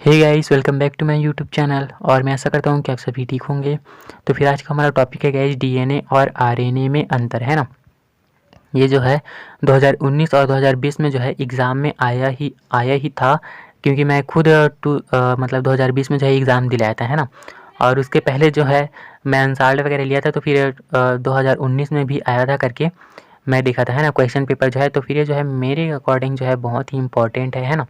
Hey guys, welcome back to my YouTube channel. और मैं आशा करता हूँ कि आप सभी ठीक होंगे। तो फिर आज का हमारा टॉपिक है गाइस, डीएनए और आरएनए में अंतर, है ना। ये जो है 2019 और 2020 में जो है एग्ज़ाम में आया ही था, क्योंकि मैं खुद मतलब 2020 में जो है एग्ज़ाम दिलाया था, है ना। और उसके पहले जो है मैं अनसाल्ड वगैरह लिया था, तो फिर 2019 में भी आया था करके मैं देखा था, है ना, क्वेश्चन पेपर जो है। तो फिर ये जो है मेरे अकॉर्डिंग जो है बहुत ही इम्पोर्टेंट है ना।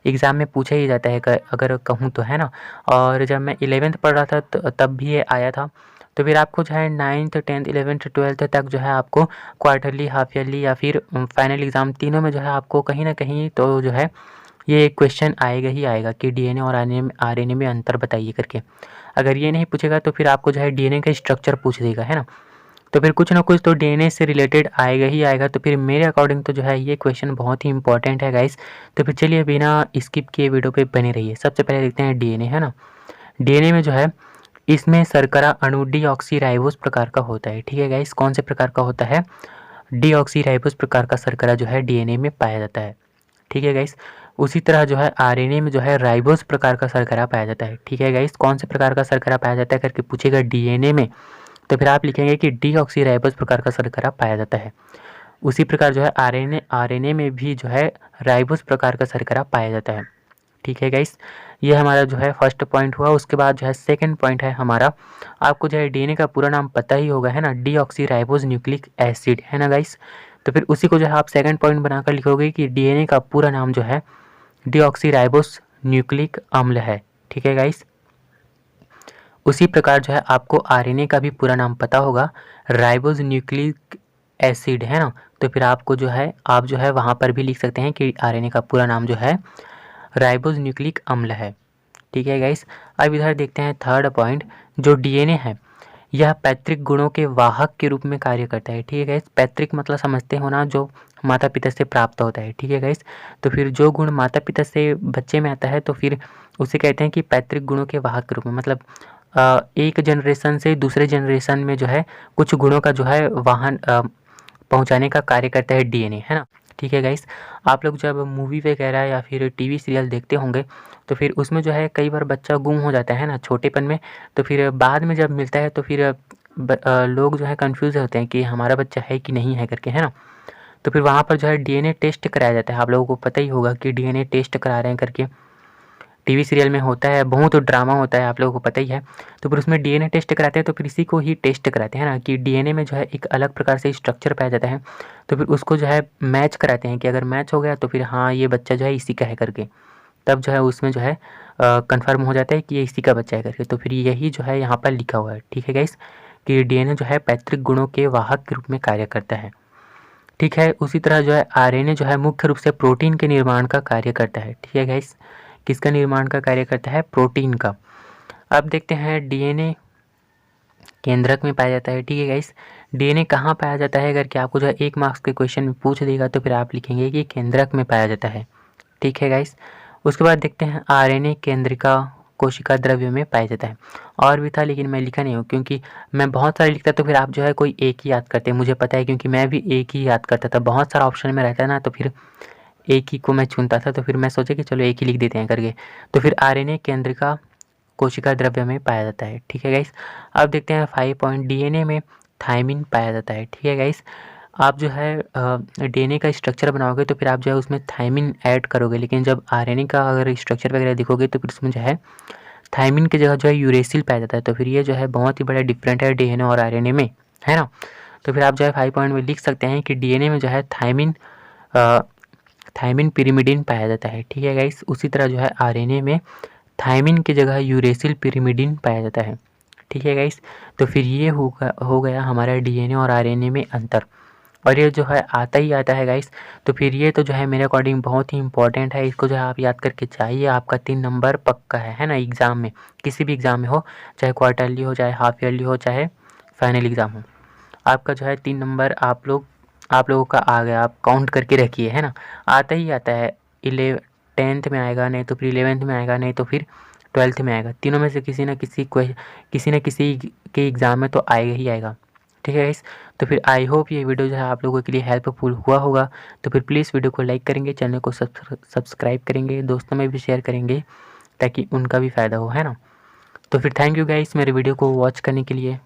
एग्ज़ाम में पूछा ही जाता है अगर कहूँ तो, है ना। और जब मैं 11th पढ़ रहा था तब भी ये आया था। तो फिर आपको जो है 9th 10th 11th 12th तक जो है आपको क्वार्टरली, हाफ ईयरली या फिर फाइनल एग्ज़ाम, तीनों में जो है आपको कहीं ना कहीं तो जो है ये क्वेश्चन आएगा ही आएगा कि डीएनए और आरएनए में अंतर बताइए करके। अगर ये नहीं पूछेगा तो फिर आपको जो है डीएनए का स्ट्रक्चर पूछ देगा, है ना। तो फिर कुछ ना कुछ तो डीएनए से रिलेटेड आएगा ही आएगा। तो फिर मेरे अकॉर्डिंग तो जो है ये क्वेश्चन बहुत ही इंपॉर्टेंट है गाइस। तो फिर चलिए बिना स्किप किए वीडियो पे बने रहिए। सबसे पहले देखते हैं डीएनए, है ना। डीएनए में जो है इसमें शर्करा अणु डीऑक्सीराइबोस प्रकार का होता है, ठीक है गाइस। कौन से प्रकार का होता है? डीऑक्सीराइबोस प्रकार का शर्करा जो है डीएनए में पाया जाता है, ठीक है गाइस। उसी तरह जो है आरएनए में जो है राइबोस प्रकार का शर्करा पाया जाता है, ठीक है गाइस। कौन से प्रकार का शर्करा पाया जाता है करके पूछेगा डीएनए में, तो फिर आप लिखेंगे कि डीऑक्सीराइबोस प्रकार का शर्करा पाया जाता है। उसी प्रकार जो है आरएनए में भी जो है राइबोस प्रकार का शर्करा पाया जाता है, ठीक है गाइस। ये हमारा जो है फर्स्ट पॉइंट हुआ। उसके बाद जो है सेकंड पॉइंट है हमारा, आपको जो है डीएनए का पूरा नाम पता ही होगा, है ना, डीऑक्सीराइबोस न्यूक्लिक एसिड, है ना गाइस। तो फिर उसी को जो है आप सेकंड पॉइंट बनाकर लिखोगे कि डीएनए का पूरा नाम जो है डीऑक्सीराइबोस न्यूक्लिक अम्ल है, ठीक है गाइस। उसी प्रकार जो है आपको आरएनए का भी पूरा नाम पता होगा, राइबोस न्यूक्लिक एसिड, है ना। तो फिर आपको जो है आप जो है वहाँ पर भी लिख सकते हैं कि आरएनए का पूरा नाम जो है राइबोस न्यूक्लिक अम्ल है, ठीक है गाइस। अब इधर देखते हैं थर्ड पॉइंट, जो डीएनए है यह पैतृक गुणों के वाहक के रूप में कार्य करता है, ठीक है गाइस। पैतृक मतलब समझते हो ना, जो माता पिता से प्राप्त होता है, ठीक है गाइस। तो फिर जो गुण माता पिता से बच्चे में आता है तो फिर उसे कहते हैं कि पैतृक गुणों के वाहक के रूप में, मतलब एक जनरेशन से दूसरे जनरेशन में जो है कुछ गुणों का जो है वाहन पहुंचाने का कार्य करता है डीएनए, है ना, ठीक है गाइस। आप लोग जब मूवी वगैरह या फिर टीवी सीरियल देखते होंगे तो फिर उसमें जो है कई बार बच्चा गुम हो जाता है ना छोटेपन में। तो फिर बाद में जब मिलता है तो फिर लोग जो है कंफ्यूज होते हैं कि हमारा बच्चा है कि नहीं है करके, है ना। तो फिर वहाँ पर जो है डीएनए टेस्ट कराया जाता है। आप लोगों को पता ही होगा कि डीएनए टेस्ट करा रहे हैं करके टीवी सीरियल में होता है, बहुत ड्रामा होता है, आप लोगों को पता ही है। तो फिर उसमें डीएनए टेस्ट कराते हैं, तो फिर इसी को ही टेस्ट कराते हैं ना, कि डीएनए में जो है एक अलग प्रकार से स्ट्रक्चर पाया जाता है। तो फिर उसको जो है मैच कराते हैं कि अगर मैच हो गया तो फिर हाँ ये बच्चा जो है इसी का है करके, तब जो है उसमें जो है कंफर्म हो जाता है कि ये इसी का बच्चा है करके। तो फिर यही जो है यहाँ पर लिखा हुआ है, ठीक है गाइस, कि डीएनए जो है पैतृक गुणों के वाहक के रूप में कार्य करता है, ठीक है। उसी तरह जो है आरएनए जो है मुख्य रूप से प्रोटीन के निर्माण का कार्य करता है, ठीक है गाइस। किसका निर्माण का कार्य करता है? प्रोटीन का। अब देखते हैं डीएनए केंद्रक में पाया जाता है, ठीक है गाइस। डीएनए कहाँ पाया जाता है? अगर कि आपको जो है 1 मार्क्स के क्वेश्चन में पूछ देगा तो फिर आप लिखेंगे कि केंद्रक में पाया जाता है, ठीक है गाइस। उसके बाद देखते हैं आरएनए केंद्रिका कोशिका द्रव्य में पाया जाता है। और भी था लेकिन मैं लिखा नहीं हूँ, क्योंकि मैं बहुत सारे लिखता तो फिर आप जो है कोई एक ही याद करते, मुझे पता है, क्योंकि मैं भी एक ही याद करता था। बहुत सारा ऑप्शन में रहता है ना, तो फिर एक ही को मैं चुनता था। तो फिर मैं सोचा कि चलो एक ही लिख देते हैं करके। तो फिर आरएनए केंद्रिका कोशिका द्रव्य में पाया जाता है, ठीक है गाइस। अब देखते हैं 5 पॉइंट, डीएनए में थायमिन पाया जाता है, ठीक है गाइस। आप जो है डीएनए का स्ट्रक्चर बनाओगे तो फिर आप जो है उसमें थायमिन ऐड करोगे, लेकिन जब आरएनए का अगर स्ट्रक्चर वगैरह देखोगे तो फिर उसमें जो है थायमिन की जगह जो है यूरेसिल पाया जाता है। तो फिर ये जो है बहुत ही बड़ा डिफरेंट है डीएनए और आरएनए में, है ना। तो फिर आप जो है 5 पॉइंट में लिख सकते हैं कि डीएनए में जो है थायमिन पिरिमिडिन पाया जाता है, ठीक है गाइस। उसी तरह जो है आरएनए में थायमिन की जगह यूरेसिल पिरिमिडिन पाया जाता है, ठीक है गाइस। तो फिर ये हो गया हमारा डीएनए और आरएनए में अंतर। और ये जो है आता ही आता है गाइस। तो फिर ये तो जो है मेरे अकॉर्डिंग बहुत ही इंपॉर्टेंट है, इसको जो है आप याद करके चाहिए। आपका 3 नंबर पक्का है ना, एग्ज़ाम में, किसी भी एग्ज़ाम में हो, चाहे क्वार्टरली हो, चाहे हाफ ईयरली हो, चाहे फाइनल एग्ज़ाम हो, आपका जो है 3 नंबर आप लोगों का आ गया। आप काउंट करके रखिए, है ना। आता ही आता है। 10th में आएगा, नहीं तो फिर 11th में आएगा, नहीं तो फिर 12th में आएगा। तीनों में से किसी न किसी के एग्ज़ाम में तो आएगा ही आएगा, ठीक है गाइस। तो फिर आई होप ये वीडियो जो है आप लोगों के लिए हेल्पफुल हुआ होगा। तो फिर प्लीज़ वीडियो को लाइक करेंगे, चैनल को सब्सक्राइब करेंगे, दोस्तों में भी शेयर करेंगे, ताकि उनका भी फ़ायदा हो, है ना। तो फिर थैंक यू गाइस मेरे वीडियो को वॉच करने के लिए।